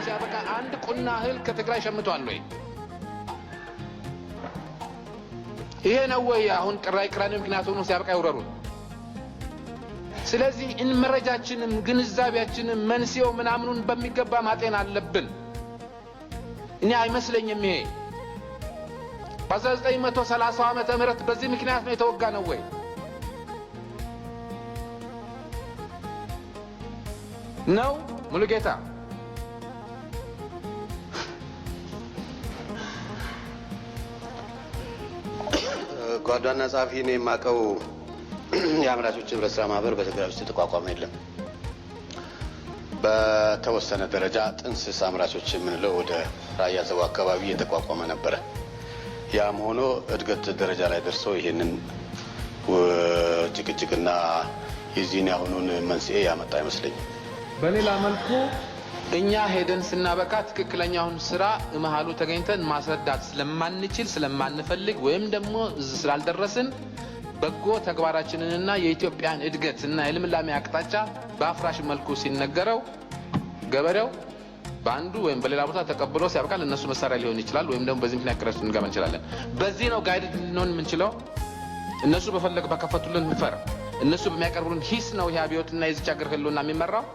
ሲያበቃ አንድ ቁና እህል ከትግራይ ሸምቷል ወይ? ይሄ ነው ወይ አሁን ቅራኔ ምክንያት ሆኖ ሲያበቃ ይውረሩን? ስለዚህ መረጃችንም ግንዛቤያችንም መንስኤው ምናምኑን በሚገባ ማጤን አለብን። እኔ አይመስለኝም ይሄ በ1930 ዓመተ ምህረት በዚህ ምክንያት ነው የተወጋ ነው ወይ? ነው ሙሉጌታ ጓዳና ጻፊ ነው የማቀው የአምራቾች ህብረት ስራ ማህበር በትግራይ ውስጥ ተቋቋመ የለም። በተወሰነ ደረጃ ጥንስስ አምራቾች የምንለው ወደ ራያ ዘው አካባቢ የተቋቋመ ነበረ። ያም ሆኖ እድገት ደረጃ ላይ ደርሶ ይሄንን ጭቅጭቅና የዚህን ያሁኑን መንስኤ ያመጣ አይመስለኝም። በሌላ መልኩ እኛ ሄደን ስናበቃ ትክክለኛውን ስራ መሃሉ ተገኝተን ማስረዳት ስለማንችል ስለማንፈልግ ወይም ደግሞ ስላልደረስን በጎ ተግባራችንንና የኢትዮጵያን እድገትና የልምላሜ አቅጣጫ በአፍራሽ መልኩ ሲነገረው ገበሬው በአንዱ ወይም በሌላ ቦታ ተቀብሎ ሲያበቃ ለነሱ መሳሪያ ሊሆን ይችላል ወይም ደግሞ በዚህ ምክንያት ክረሱ እንገባ እንችላለን። በዚህ ነው ጋይድ ልንሆን የምንችለው። እነሱ በከፈቱልን ፈር እነሱ በሚያቀርቡልን ሂስ ነው ይሄ አብዮትና የዚች ሀገር ህልውና የሚመራው።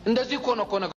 እንደዚህ እኮ ነው